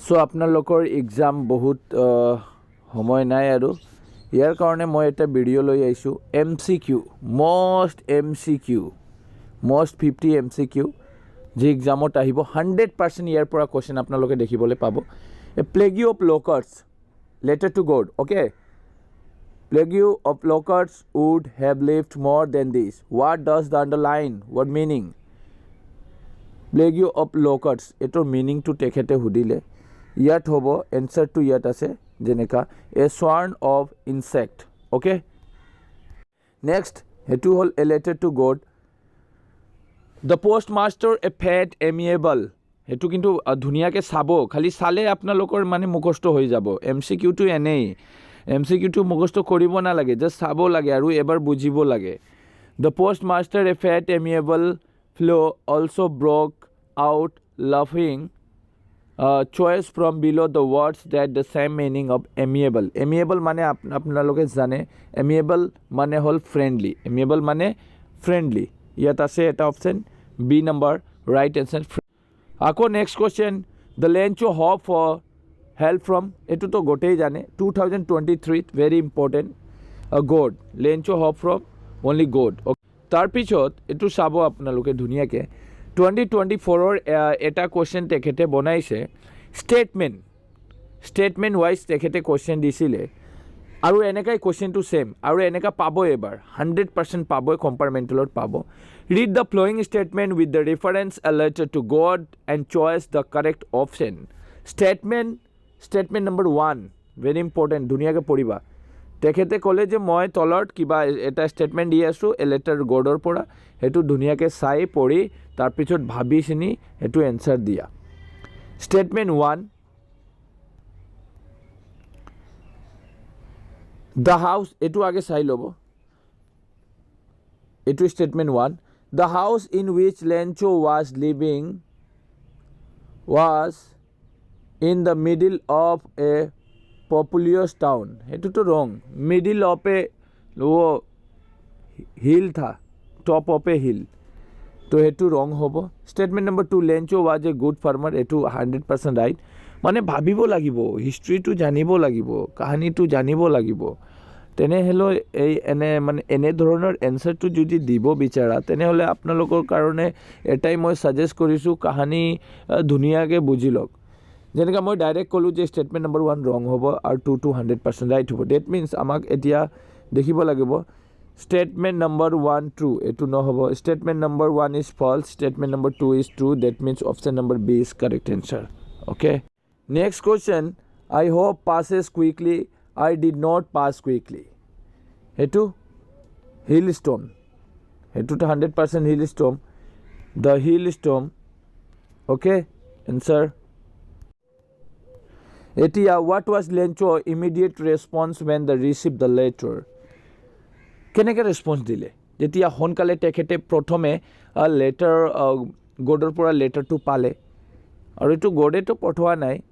सो आपनालोकर exam बहुत समय नाई आरो यार कारणे मैं एटा भिडिओ লৈ आइसु MCQ मोस्ट 50 MCQ जे एग्जामत आहिबो 100% यार পৰা क्वेश्चन आपनालोके देखिबोले पाबो a plague of locusts letter to God okay plague of locusts would have lived more than this. What does the underline? What meaning? Plague of locusts. Etor meaning to tekhete hudile. Yat hobo answer to yat ase jeneka a swarm of insect. Okay. Next, hetu hol a letter to God. The postmaster a fat amiable. हेतु किन्तु धुनिया के साबो खाली साले आपनालोकर माने मुखस्त हो जाबो MCQ to एनै MCQ to मुखस्त करिब ना लागे जस्ट साबो लागे आरु एबार बुझिबो लागे the postmaster a fat amiable fellow also broke out laughing choice from below the words that the same meaning of amiable माने आपनालोके जाने एमिएबल माने हल फ्रेंडली यात आसे एटा option B number right answer आको next question the Lencho hope for help from एटू तो गोटे जाने 2023 very important God Lencho hope from only God तार पिछत एटू चाबो आपनालोके धुनियाके 2024 एटा क्वेश्चन तेखेते बनाइसे स्टेटमेंट वाइज तेखेते क्वेश्चन दिसिले आरु एनेकाई क्वेश्चन टू सेम आरु एनेका पाबो एबार 100% पाबो कम्पार्टमेंटलत पाबो read the flowing statement with the reference a letter to God and choose the correct option statement number 1 very important दुनिया के पढ़िबा तेखेते कले जे मैं तलत किबा एटा स्टेटमेंट दि आसु ए लेटर गॉडर परा हेतु दुनिया के साई पढ़ी तार पिছত भाबी सिनी हेतु आंसर दिया स्टेटमेंट 1 द हाउस एटू आगे Sai लबो एटू statement 1 The house in which Lencho was living was in the middle of a populous town. It is wrong. Middle of a hill था, top of a hill. तो हेतु wrong होबो statement number 2 Lencho was a good farmer हेतु 100% right माने भाबिबो लागिबो history to जानिबो लागिबो कहानी to जानिबो लागिबो तेने hello एने माने एने धৰণৰ एन्सार टू যদি দিব বিচাৰা তেনে হলে আপোনালোকৰ কাৰণে এটাই মই সাজেষ্ট কৰিছো কাহানি ধুনিয়াকে বুজি লওক যেনেকা মই ডাইৰেক্ট কলো যে স্টেটমেন্ট नंबर 1 ৰং হ'ব আৰু 2 to 100% ৰাইট হ'ব দ্যাট মিন্স আমাক এতিয়া দেখিব লাগিব স্টেটমেন্ট नंबर 1 ট্ৰু এটো নহব statement number 1 is false statement number 2 is true that means option number B is correct answer okay next question I hope passes quickly I did not pass quickly. हेतु hill storm. हेतु तो 100% hill storm. The hill storm. Okay. Answer. Etia, what was Lencho's immediate response when they received the letter? केनेके response दिले? जेतिया होनकाले तेखेते प्रथमे letter गोडर पुरा letter to पाले. और इटु गोडे तो पठवा नाई.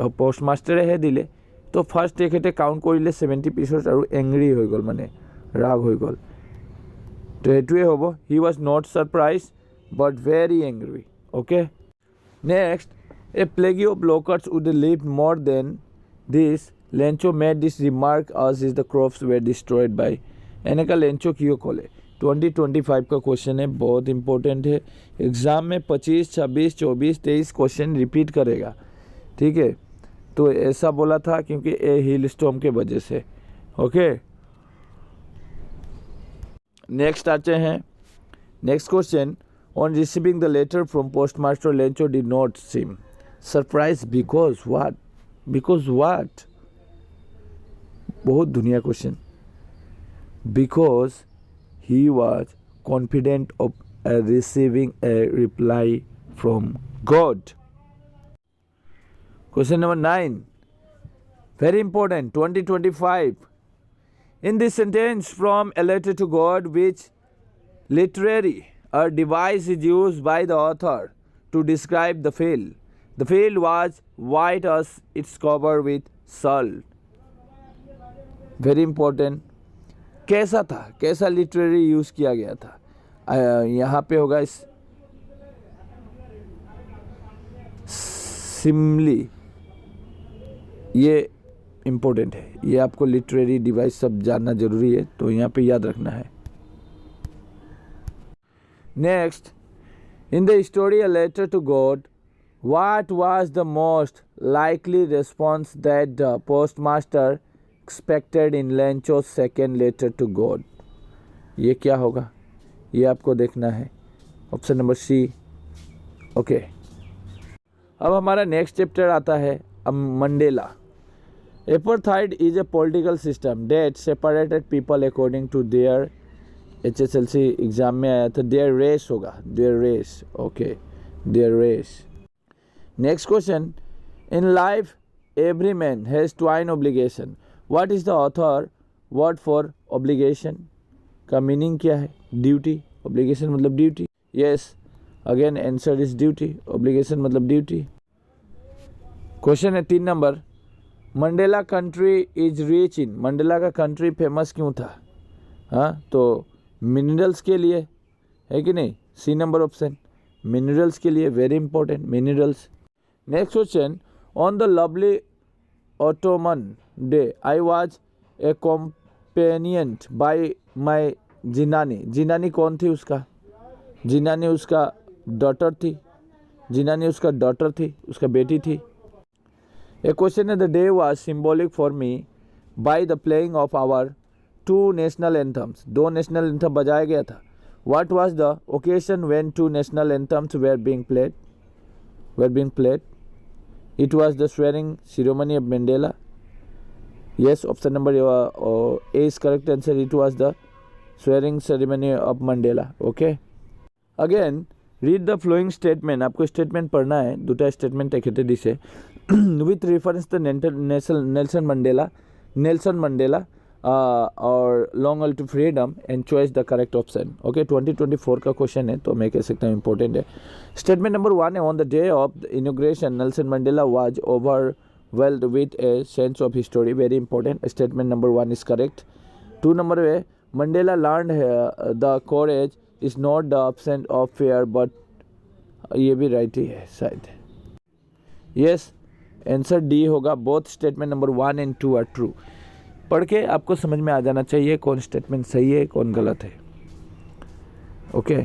पोस्टमास्टरे हे दिले. तो फार्स्ट तेखेते काउंट करिले 70 पिसस और एंग्री हो गल माने राग हो गल तो हेतुए होबो he was not surprise but very angry okay next a plague of locusts would leave more than this Lencho made this remark as is the crops were destroyed by एनेका लेंचो कियो कोले 2025 का क्वेश्चन है बहुत important है exam में 25 26 24 23 question repeat करेगा ठीक है तो ऐसा बोला था क्योंकि ए हिल स्टॉर्म के वजह से ओके नेक्स्ट आते हैं next question on receiving the letter from postmaster Lencho did not seem surprise because what बहुत दुनिया question because he was confident of receiving a reply from God Question number 9. Very important. 2025. In this sentence from a letter to God, which literary or device is used by the author to describe the field? The field was white as it's covered with salt. Very important. कैसा था कैसा literary use किया गया था यहाँ पे होगा सिमली, ये इम्पोर्टेंट है, ये आपको लिटरेरी डिवाइस सब जानना जरूरी है, तो यहाँ पे याद रखना है। Next, in the story a letter to God, what was the most likely response that the postmaster expected in Lencho's second letter to God? ये क्या होगा, ये आपको देखना है। ऑप्शन नंबर सी। ओके, अब हमारा नेक्स्ट चैप्टर आता है Mandela. Apartheid is a political system that separated people according to their, HSLC exam में आया था, देयर रेस होगा, their race. Okay, their race. Next question, in life every man has twin obligation, what is the other word for obligation? का meaning क्या है? Duty. Obligation मतलब duty. Yes, again answer is duty. Obligation मतलब duty. Question है 3 नंबर, Mandela country is rich in, Mandela का country famous क्यों था? हाँ, तो मिनरल्स के लिए, है कि नहीं? सी नंबर ऑप्शन, मिनरल्स के लिए, very important, minerals. Next question, on the lovely autumn day I was a companion by my जिनानी, जिनानी कौन थी उसका? जिनानी उसका डॉटर थी, जिनानी उसका डॉटर थी, उसका बेटी थी। ए क्वेश्चन है, the day was symbolic for me by the playing of our 2 national anthems, 2 national anthem बजाया गया था। What was the occasion when 2 national anthems were being played? It was the swearing ceremony of Mandela. Yes, option number A is correct answer, it was the swearing ceremony of Mandela. Okay, again read the following statement, आपको statement पढ़ना है, 2टा statement एकेते दिसे with reference the Nelson Mandela और long to freedom and choice the correct option. Okay, 2024 का question है, तो मैं कह सकता हूँ इंपॉर्टेंट है। स्टेटमेंट नंबर 1 है, on the day of the inauguration Nelson Mandela was overwhelmed with a sense of history, very important. Statement number 1 is correct. 2 number है, Mandela learned the courage is not the absence of fear but, ये भी right ही है शायद। Yes, answer D होगा। Both statement number 1 and 2 are true. पढ़ के आपको समझ में आ जाना चाहिए कौन स्टेटमेंट सही है, कौन गलत है। ओके,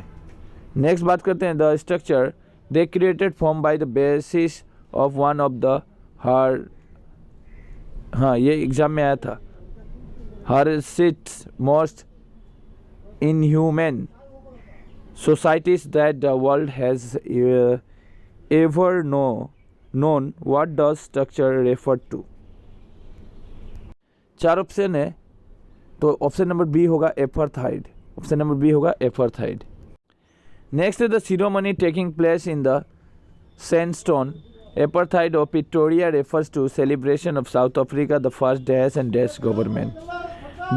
नेक्स्ट बात करते हैं, the structure they created form by the basis of one of the her, हाँ ये एग्जाम में आया था, her sits most inhuman societies that the world has ever known, what does structure refer to? 4 option है, तो option number B होगा apartheid, option number B होगा apartheid. Next है, the ceremony taking place in the sandstone apartheid of Pretoria refers to celebration of South Africa the first dash and dash government,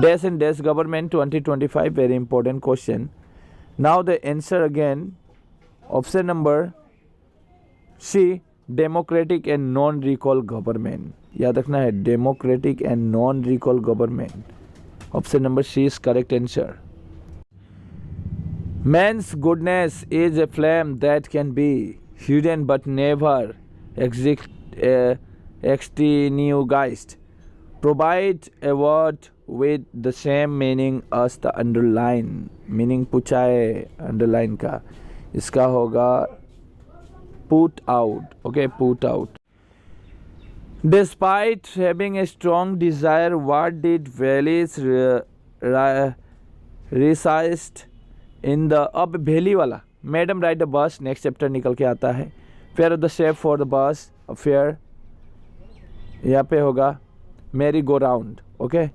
dash and dash government 2025, very important question. Now the answer again, option number C, democratic and non-recall government, याद रखना है, democratic and non-recall government, option number C is correct answer। Man's goodness is a flame that can be hidden but never extinguished, provide a word with the same meaning as the underline, meaning पूछा है underline का, इसका होगा put out। okay, put out। Despite having a strong desire, what did Valis resist in the, अब भेली वाला madam ride the bus, next chapter निकल के आता है। Fair of the shape for the bus, fair यहाँ पे होगा merry go round. Okay,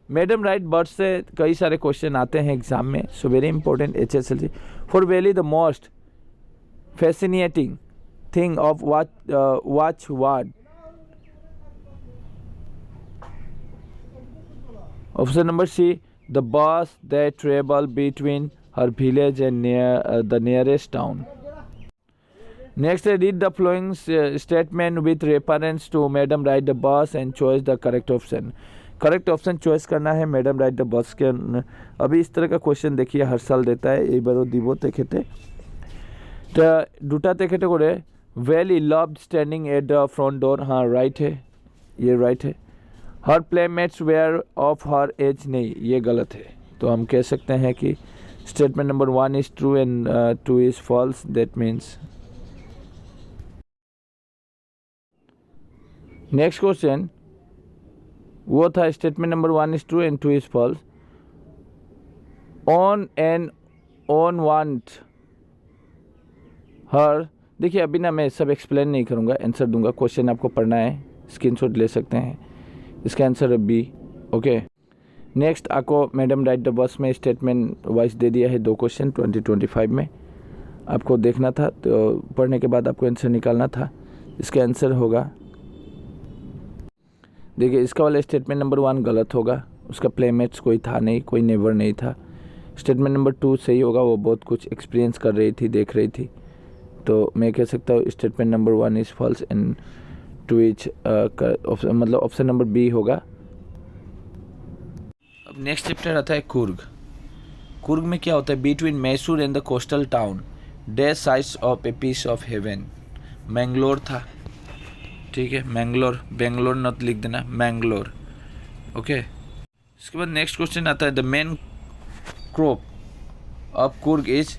madam right birds से कई सारे क्वेश्चन आते हैं एग्जाम में, so very important. HSLC for Valli the most fascinating thing of watch word, option number C, the bus that travel between her village and the nearest town. Next, read the following statement with reference to madam ride the bus and choice the correct option. Correct option choice करना है madam ride the बस के। अभी इस तरह का question देखिए हर साल देता है, ये बारो दिबो तेखेते तो दुटा तेखेते करे Valli loved standing at the front door, हाँ राइट है, ये राइट है। Her playmates were of her age, नहीं ये गलत है। तो हम कह सकते हैं कि statement number 1 is true and 2 is false. That means next question वो था statement number 1 is true and 2 is false. On and on want her, देखिए अभी ना मैं सब एक्सप्लेन नहीं करूँगा, आंसर दूंगा। क्वेश्चन आपको पढ़ना है, स्क्रीनशॉट ले सकते हैं। इसका आंसर है बी। ओके नेक्स्ट आपको मैडम राइट द बस में स्टेटमेंट वाइज दे दिया है 2 क्वेश्चन 2025 में, आपको देखना था। तो पढ़ने के बाद आपको आंसर निकालना था। इसका आंसर होगा, देखिए इसका वाला स्टेटमेंट नंबर 1 गलत होगा, उसका प्लेमेट्स कोई था नहीं, कोई नेवर नहीं था। स्टेटमेंट नंबर 2 सही होगा, वो बहुत कुछ एक्सपीरियंस कर रही थी, देख रही थी। तो मैं कह सकता हूँ statement number 1 is false and 2 is मतलब ऑप्शन नंबर बी होगा। अब नेक्स्ट चैप्टर आता है कुर्ग। कुर्ग में क्या होता है, between Mysore and the coastal town day sides of a piece of heaven. Mangalore था, ठीक है, मैंगलोर, बेंगलोर नॉट लिख देना, मैंगलोर। ओके इसके बाद नेक्स्ट क्वेश्चन आता है the main crop of Coorg is,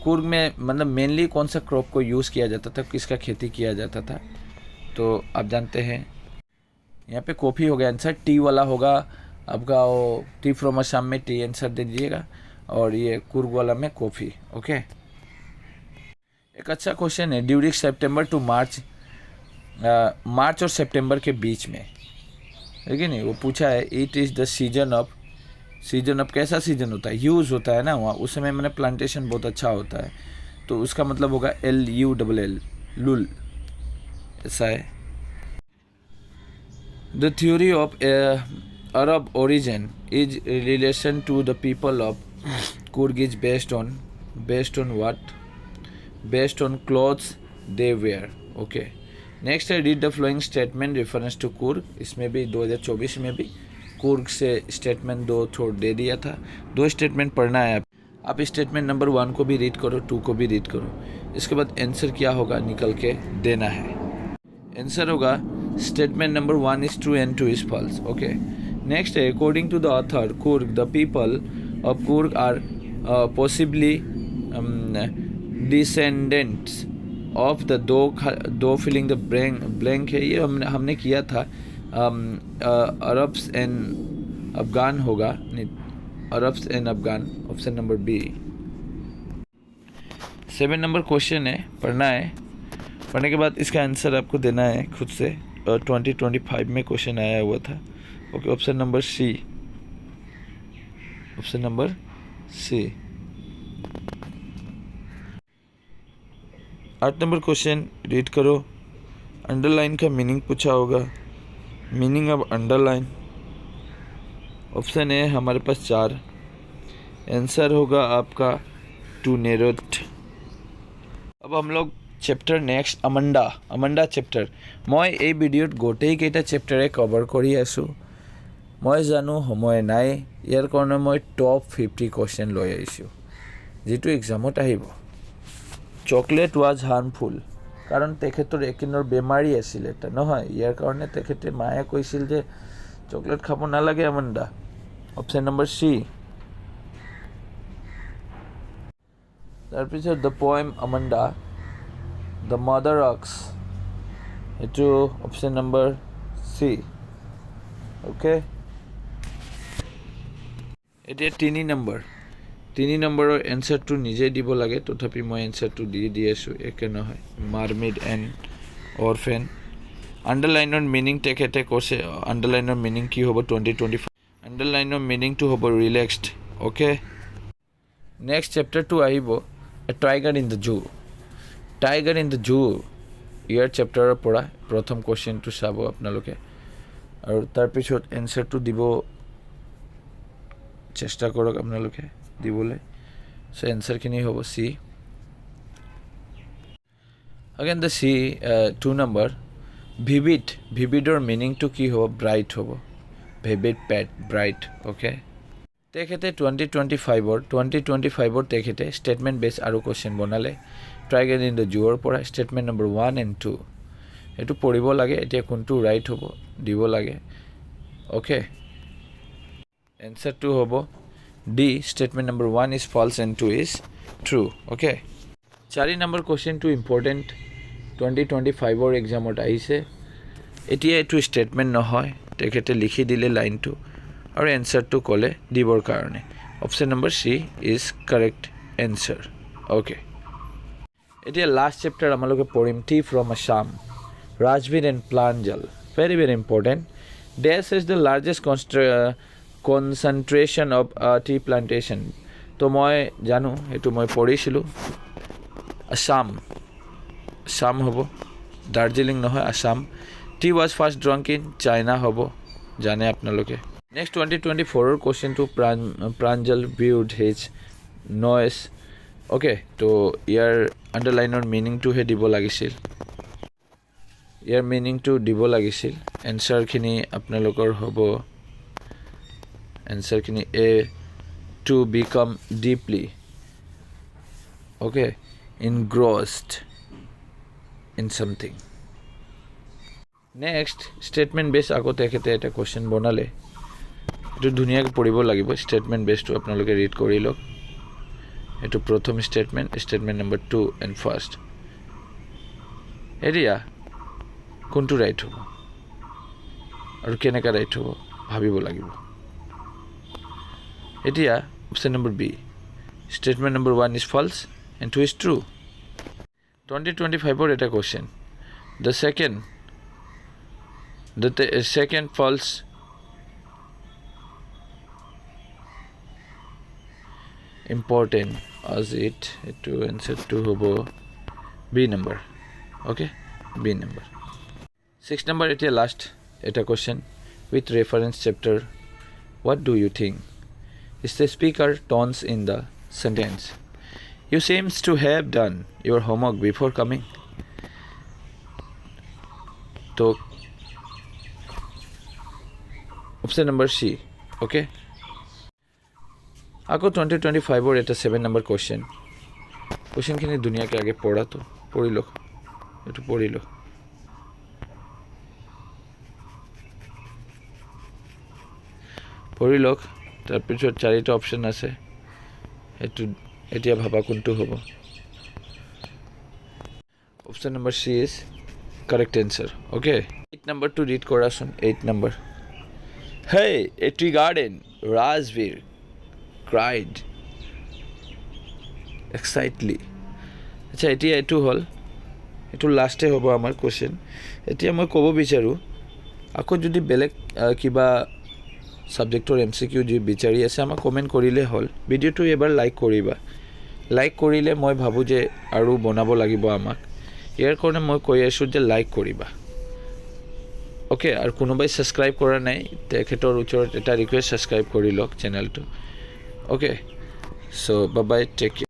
Coorg में मतलब मेनली कौन सा क्रॉप को यूज़ किया जाता था, किसका खेती किया जाता था। तो आप जानते हैं यहाँ पे कॉफ़ी हो गया आंसर, टी वाला होगा आपका, वो टी फ्रॉम असम में टी आंसर दे दीजिएगा, और ये कुर्ग वाला में कॉफ़ी। ओके एक अच्छा क्वेश्चन है, ड्यूरिंग सितंबर टू मार्च, मार्च और सितंबर के बीच में, लेकिन नहीं वो पूछा है it is the season of, season of कैसा सीजन होता है, यूज़ होता है ना वहाँ, उस समय मैंने प्लांटेशन बहुत अच्छा होता है, तो उसका मतलब होगा LULL, लुल, ऐसा है। The theory of Arab origin is relation to the people of Coorg is based on what, based on clothes they wear. Okay next है read the following statement reference to Coorg. इसमें भी 2024 में भी कुर्ग से स्टेटमेंट 2 छोड़ दे दिया था, 2 स्टेटमेंट पढ़ना है आप स्टेटमेंट नंबर 1 को भी रीड करो, 2 को भी रीड करो। इसके बाद आंसर क्या होगा निकल के देना है। आंसर होगा statement number 1 is true and 2 is false. Okay next है according to the author Coorg the people of Coorg are possibly descendants of the दो फिलिंग द ब्लैंक है, ये हमने किया था। अरब्स एंड अफगान होगा, नहीं Arabs and Afghan, option number B. 7 नंबर क्वेश्चन है, पढ़ना है, पढ़ने के बाद इसका आंसर आपको देना है खुद से। 2025 में क्वेश्चन आया हुआ था। Okay option number C, option number C. 8 नंबर क्वेश्चन रीड करो। अंडरलाइन का मीनिंग पूछा होगा, meaning of underline. Option A हमारे पास 4, आंसर होगा आपका टू नेरोट। अब हम लोग चैप्टर नेक्स्ट अमंडा चैप्टर। मैं এই ভিডিওত গোটেইকেইটা চেপ্টাৰে কভাৰ কৰি আছোঁ। মই জানো সময় নাই, ইয়াৰ কাৰণে মই টপ 50 কুৱেশ্যন লৈ আহিছোঁ যিটো এক্সামত আহিব। চকলেট ৱাজ হাৰ্মফুল, কাৰণ তেখেতৰ একিনৰ বেমাৰী আছিল এটা নহয়, ইয়াৰ কাৰণে তেখেতে মায়ে কৈছিল যে চকলেট খাব নালাগে আমণ্ডা। Option number C. তাৰপিছত the poem Amanda the mother ox, এইটো অপশ্যন নম্বৰ চি। অ'কে এতিয়া 3 নম্বৰৰ এনচাৰটো নিজে দিব লাগে, তথাপি মই এনচাৰটো দি আছোঁ, একে নহয়। Mermaid and orphan. আণ্ডাৰলাইনৰ মিনিং তেখেতে কৈছে, আণ্ডাৰলাইনৰ মিনিং কি হ'ব 2025, আণ্ডাৰলাইনৰ মিনিংটো হ'ব ৰিলেক্সড। অ'কে নেক্সট চেপ্টাৰটো আহিব a tiger in the zoo. Tiger in the zoo ইয়াৰ চেপ্টাৰৰ পৰা প্ৰথম কুৱেশ্যনটো চাব আপোনালোকে, আৰু তাৰপিছত এনচাৰটো দিব চেষ্টা কৰক আপোনালোকে দিবলৈ। চ' এনচাৰখিনি হ'ব C. Again the C 2 number ভিভিডৰ মিনিংটো কি হ'ব, ব্ৰাইট হ'ব, ভিভিড পেট ব্ৰাইট। অ'কে তেখেতে 2025 তেখেতে ষ্টেটমেণ্ট বেছ আৰু কুৱেশ্যন বনালে। ট্ৰাইগেল ইন দ্য জুৰ পৰা ষ্টেটমেণ্ট নম্বৰ 1 and 2 এইটো পঢ়িব লাগে এতিয়া কোনটো ৰাইট হ'ব দিব লাগে ওকে এনসাৰটো হ'ব D statement number 1 is false and 2 is true okay 4 number কোৱেশ্চনটো ইম্পৰ্টেণ্ট 2025 এক্সামত আহিছে এতিয়া এইটো ষ্টেটমেণ্ট নহয় তেখেতে লিখি দিলে লাইনটো আৰু এনসাৰটো ক'লে দিবৰ কাৰণে option number C is correct answer okay এতিয়া লাষ্ট চেপ্টাৰ আমালোকে পঢ়িম tea from Assam Rajvir and Pranjol very very important this is the largest concentration of tea plantation তো মই জানো এইটো মই পঢ়িছিলোঁ আসাম হ'ব দাৰ্জিলিং নহয় Assam tea was first drunk in China হ'ব জানে আপোনালোকে নেক্সট 2024 কোৱেশ্চনটো Pranjol viewed his noise okay তো ইয়াৰ আণ্ডাৰলাইনৰ মিনিংটোহে দিব লাগিছিল ইয়াৰ মিনিংটো দিব লাগিছিল এনসাৰখিনি আপোনালোকৰ হ'ব এনসাৰখিনি a to become deeply okay engrossed in something next statement based আকৌ তেখেতে এটা কোৱেশ্চন বনালে এটো ধুনিয়াকৈ পঢ়িব লাগিব statement based আপোনালোকে ৰিড কৰি লওক এটো প্ৰথম statement number 2 and first area কোনটো ৰাইট হ'ব আৰু কেনেকা ৰাইট হ'ব ভাবিব লাগিব এতিয়া option number B statement number 1 is false and 2 is true 2025 এটা question the second false important as it to answer to hobo b number okay b number 6 number it last eta question with reference chapter what do you think is the speaker tones in the sentence you seems to have done your homework before coming to option number C okay ako 2025 or eta 7 number question khini duniya ke aage podha to pori lo etu pori lo pori lok tar pichot charita option ase etu এতিয়া ভাবা কোনটো হ'ব option number C is correct answer okay 8 number to read কৰাচোন 8 number hey a tree garden Rajbir cried excitedly আচ্ছা এতিয়া এটু হল এটু লাস্টে হ'ব আমাৰ কোৱেশ্চন এতিয়া মই ক'ব বিচাৰো আকৌ যদি বেলেগ কিবা সাবজেক্টৰ এমসিকিউ যি বিচাৰি আছে আমাক কমেন্ট কৰিলে হল ভিডিওটো এবাৰ লাইক কৰিলে মই ভাবো যে আৰু বনাব লাগিব আমাক ইয়াৰ কাৰণে মই কৈ আছো যে লাইক কৰিবা ওকে আৰু কোনোবাই সাবস্ক্ৰাইব কৰা নাই তেখেতৰ ওচৰত এটা ৰিকুৱেষ্ট সাবস্ক্ৰাইব কৰি লওক চেনেলটো okay so bye bye take